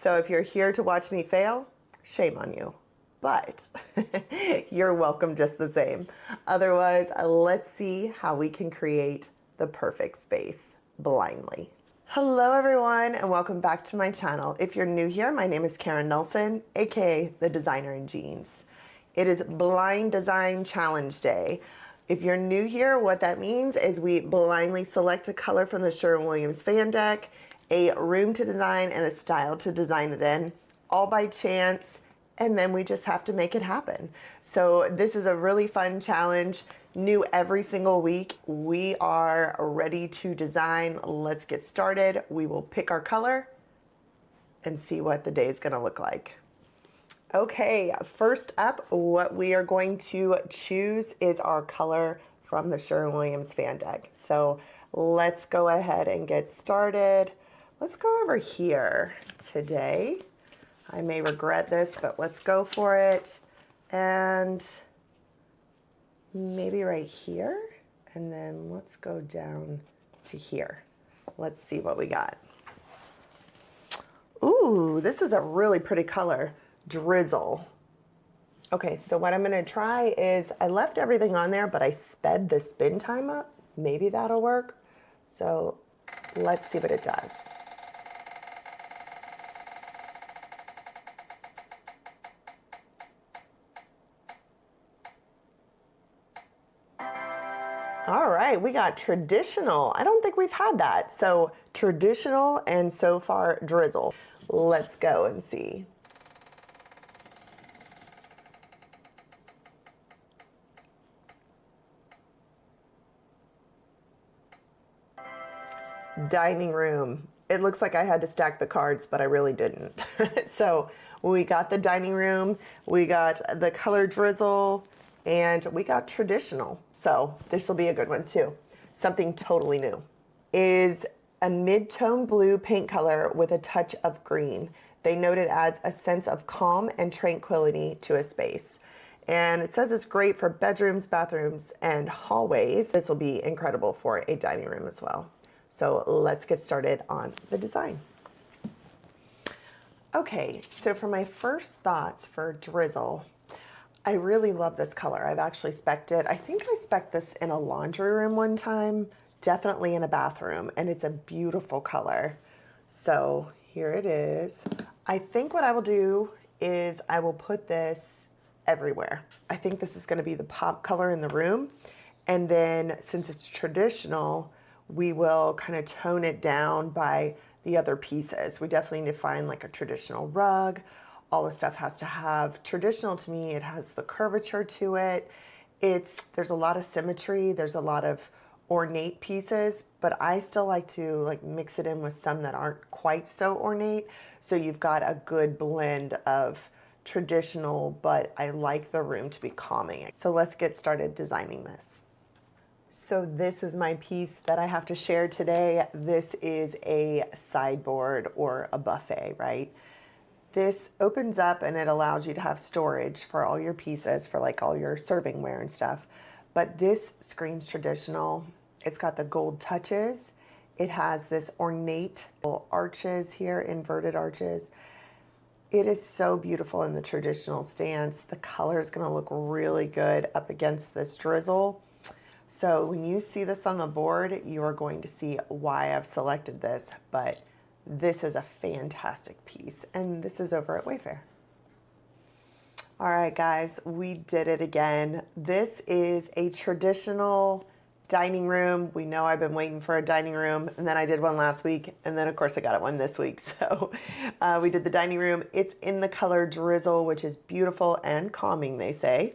So if you're here to watch me fail, shame on you. But you're welcome just the same. Otherwise, let's see how we can create the perfect space blindly. Hello everyone, and welcome back to my channel. If you're new here, my name is Karen Nelson, aka the Designer in Jeans. It is Blind Design Challenge Day. If you're new here, what that means is we blindly select a color from the Sherwin Williams fan deck, a room to design, and a style to design it in, all by chance, and then we just have to make it happen. So this is a really fun challenge, new every single week. We are ready to design. Let's get started. We will pick our color and see what the day is going to look like. Okay, first up, what we are going to choose is our color from the Sherwin Williams fan deck. So let's go ahead and get started. Let's go over here today. I may regret this, but let's go for it. And maybe right here. And then let's go down to here. Let's see what we got. Ooh, this is a really pretty color. Drizzle. Okay, so what I'm going to try is, I left everything on there, but I sped the spin time up. Maybe that'll work. So let's see what it does. All right, we got traditional. I don't think we've had that. So traditional and so far drizzle. Let's go and see. Dining room. It looks like I had to stack the cards, but I really didn't. So we got the dining room, we got the color drizzle, and we got traditional. So this will be a good one too. Something totally new. Is a mid-tone blue paint color with a touch of green. They note it adds a sense of calm and tranquility to a space. And it says it's great for bedrooms, bathrooms, and hallways. This will be incredible for a dining room as well. So let's get started on the design. Okay, so for my first thoughts for drizzle, I really love this color. I've actually spec'd it. I think I spec'd this in a laundry room one time, definitely in a bathroom, and it's a beautiful color. So here it is. I think what I will do is I will put this everywhere. I think this is gonna be the pop color in the room. And then since it's traditional, we will kind of tone it down by the other pieces. We definitely need to find like a traditional rug. All the stuff has to have traditional. To me, it has the curvature to it. There's a lot of symmetry. There's a lot of ornate pieces, but I still like to like mix it in with some that aren't quite so ornate. So you've got a good blend of traditional, but I like the room to be calming. So let's get started designing this. So this is my piece that I have to share today. This is a sideboard or a buffet, right? This opens up and it allows you to have storage for all your pieces, for like all your servingware and stuff. But this screams traditional. It's got the gold touches. It has this ornate arches here, inverted arches. It is so beautiful in the traditional stance. The color is gonna look really good up against this drizzle. So when you see this on the board, you are going to see why I've selected this, but this is a fantastic piece, and this is over at Wayfair. All right, guys, we did it again. This is a traditional dining room. We know I've been waiting for a dining room, and then I did one last week, and then of course I got one this week. So we did the dining room. It's in the color drizzle, which is beautiful and calming, they say.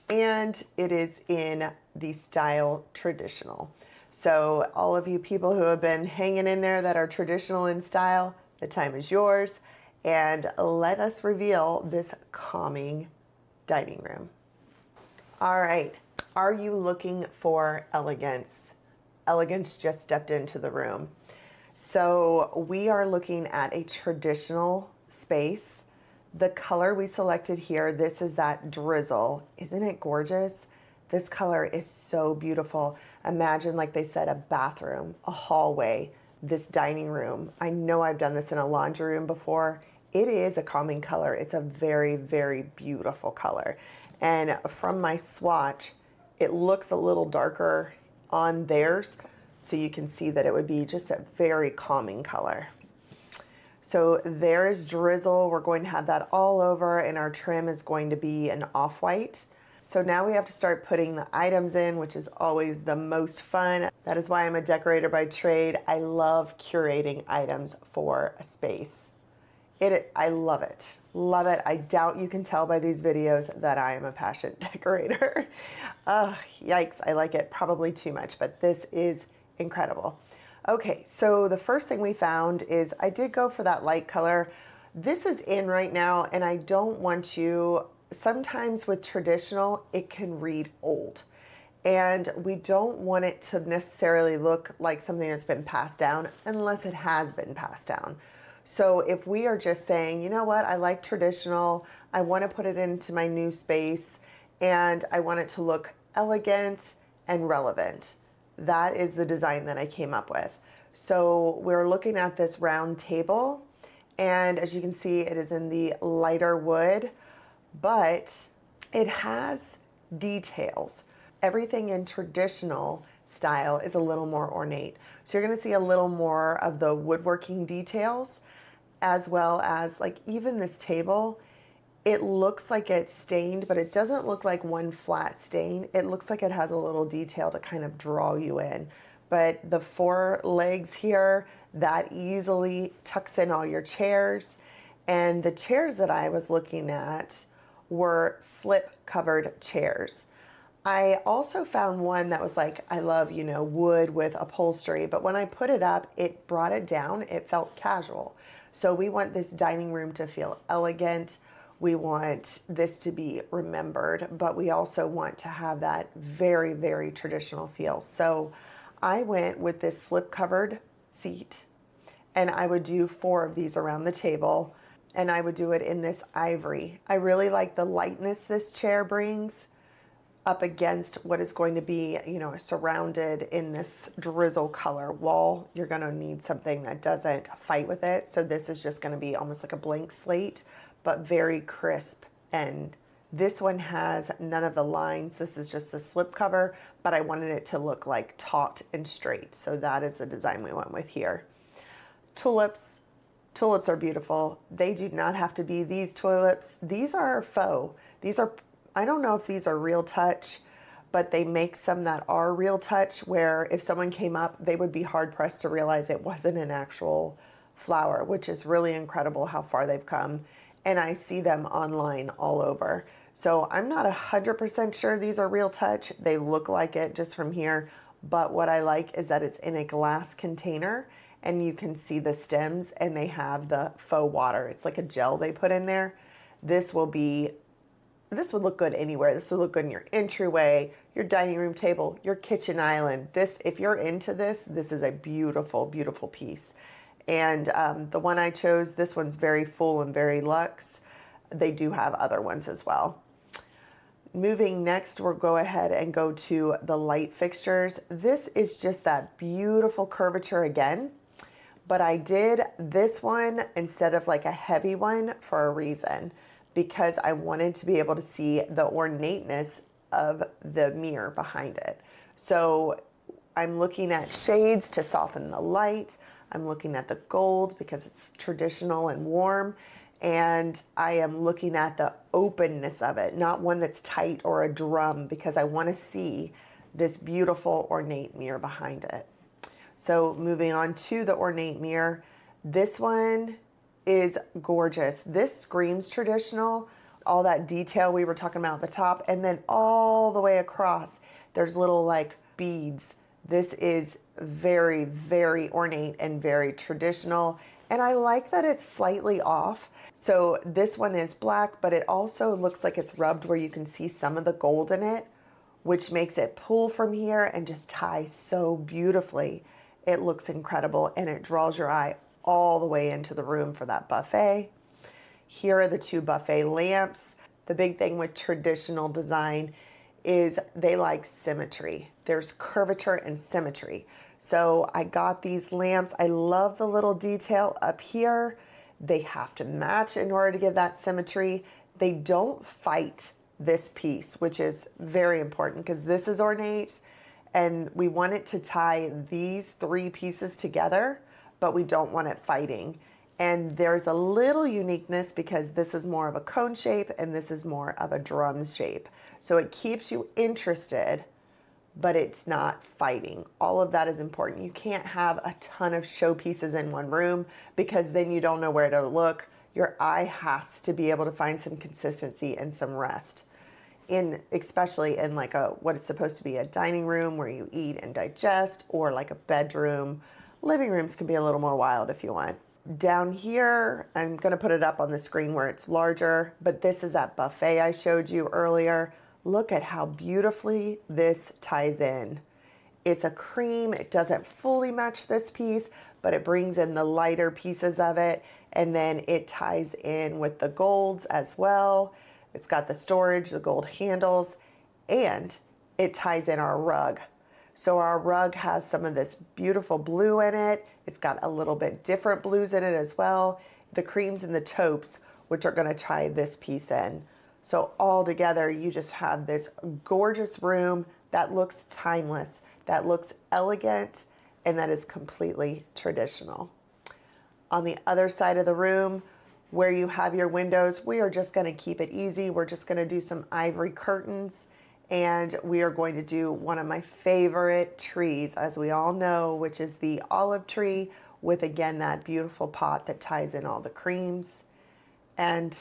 And it is in the style traditional. So all of you people who have been hanging in there that are traditional in style, the time is yours. And let us reveal this calming dining room. All right, are you looking for elegance? Elegance just stepped into the room. So we are looking at a traditional space. The color we selected here, this is that drizzle. Isn't it gorgeous? This color is so beautiful. Imagine, like they said, a bathroom, a hallway, this dining room. I know I've done this in a laundry room before. it is a calming color. It's a very, very beautiful color. And from my swatch, it looks a little darker on theirs, so you can see that it would be just a very calming color. So there's Drizzle. We're going to have that all over, and our trim is going to be an off-white. So now we have to start putting the items in, which is always the most fun. That is why I'm a decorator by trade. I love curating items for a space. I love it. Love it. I doubt you can tell by these videos that I am a passionate decorator. Yikes, I like it probably too much, but this is incredible. Okay, so the first thing we found is I did go for that light color. This is in right now, and I don't want you, sometimes with traditional, it can read old. And we don't want it to necessarily look like something that's been passed down unless it has been passed down. So if we are just saying, you know what, I like traditional, I want to put it into my new space, and I want it to look elegant and relevant. That is the design that I came up with. So we're looking at this round table, and as you can see, it is in the lighter wood, but it has details. Everything in traditional style is a little more ornate. So you're going to see a little more of the woodworking details, as well as like even this table, it looks like it's stained, but it doesn't look like one flat stain. It looks like it has a little detail to kind of draw you in. But the four legs here, that easily tucks in all your chairs. And the chairs that I was looking at were slip covered chairs. I also found one that was like, I love, you know, wood with upholstery, but when I put it up, it brought it down. It felt casual. So we want this dining room to feel elegant. We want this to be remembered, but we also want to have that very, very traditional feel. So I went with this slip covered seat, and I would do 4 of these around the table, and I would do it in this ivory. I really like the lightness this chair brings up against what is going to be, you know, surrounded in this drizzle color wall. You're going to need something that doesn't fight with it. So this is just going to be almost like a blank slate, but very crisp. And this one has none of the lines. This is just a slip cover, but I wanted it to look like taut and straight. So that is the design we went with here. Tulips. Tulips are beautiful. They do not have to be these tulips. These are faux. These are, I don't know if these are real touch, but they make some that are real touch where if someone came up, they would be hard pressed to realize it wasn't an actual flower, which is really incredible how far they've come. And I see them online all over. So I'm not 100% sure these are real touch. They look like it just from here. But what I like is that it's in a glass container and you can see the stems and they have the faux water. It's like a gel they put in there. This would look good anywhere. This would look good in your entryway, your dining room table, your kitchen island. This, if you're into this, this is a beautiful, beautiful piece. And the one I chose, this one's very full and very luxe. They do have other ones as well. Moving next, we'll go ahead and go to the light fixtures. This is just that beautiful curvature again, but I did this one instead of like a heavy one for a reason, because I wanted to be able to see the ornateness of the mirror behind it. So I'm looking at shades to soften the light. I'm looking at the gold because it's traditional and warm. And I am looking at the openness of it, not one that's tight or a drum, because I want to see this beautiful ornate mirror behind it. So moving on to the ornate mirror, this one is gorgeous. This screams traditional, all that detail we were talking about at the top, and then all the way across, there's little like beads. This is very, very ornate and very traditional. And I like that it's slightly off. So this one is black, but it also looks like it's rubbed where you can see some of the gold in it, which makes it pull from here and just tie so beautifully. It looks incredible and it draws your eye all the way into the room for that buffet. Here are the 2 buffet lamps. The big thing with traditional design is they like symmetry. There's curvature and symmetry. So I got these lamps. I love the little detail up here. They have to match in order to give that symmetry. They don't fight this piece, which is very important because this is ornate and we want it to tie these three pieces together, but we don't want it fighting. And there's a little uniqueness because this is more of a cone shape and this is more of a drum shape. So it keeps you interested, but it's not fighting. All of that is important. You can't have a ton of showpieces in one room because then you don't know where to look. Your eye has to be able to find some consistency and some rest. Especially in like what is supposed to be a dining room where you eat and digest, or like a bedroom. Living rooms can be a little more wild if you want. Down here, I'm gonna put it up on the screen where it's larger, but this is that buffet I showed you earlier. Look at how beautifully this ties in. It's a cream, it doesn't fully match this piece, but it brings in the lighter pieces of it, and then it ties in with the golds as well. It's got the storage, the gold handles, and it ties in our rug. So our rug has some of this beautiful blue in it. It's got a little bit different blues in it as well. The creams and the taupes, which are gonna tie this piece in. So all together, you just have this gorgeous room that looks timeless, that looks elegant, and that is completely traditional. On the other side of the room, where you have your windows, we are just gonna keep it easy. We're just gonna do some ivory curtains, and we are going to do one of my favorite trees, as we all know, which is the olive tree with, again, that beautiful pot that ties in all the creams. And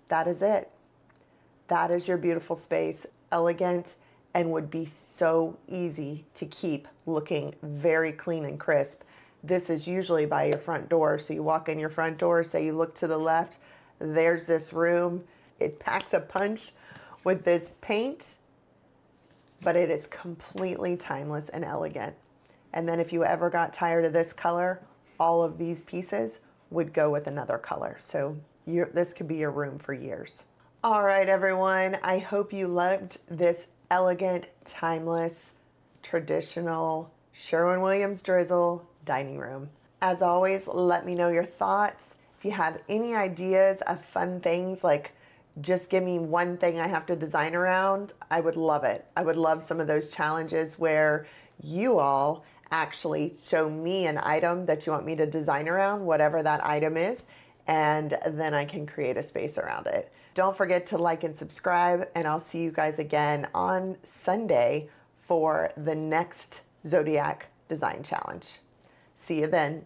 that is it. That is your beautiful space, elegant, and would be so easy to keep looking very clean and crisp. This is usually by your front door. So you walk in your front door, say you look to the left, there's this room. It packs a punch with this paint, but it is completely timeless and elegant. And then if you ever got tired of this color, all of these pieces would go with another color. So this could be your room for years. All right, everyone, I hope you loved this elegant, timeless, traditional Sherwin Williams Drizzle dining room. As always, let me know your thoughts. If you have any ideas of fun things, like just give me one thing I have to design around, I would love it. I would love some of those challenges where you all actually show me an item that you want me to design around, whatever that item is, and then I can create a space around it. Don't forget to like and subscribe, and I'll see you guys again on Sunday for the next Zodiac Design Challenge. See you then.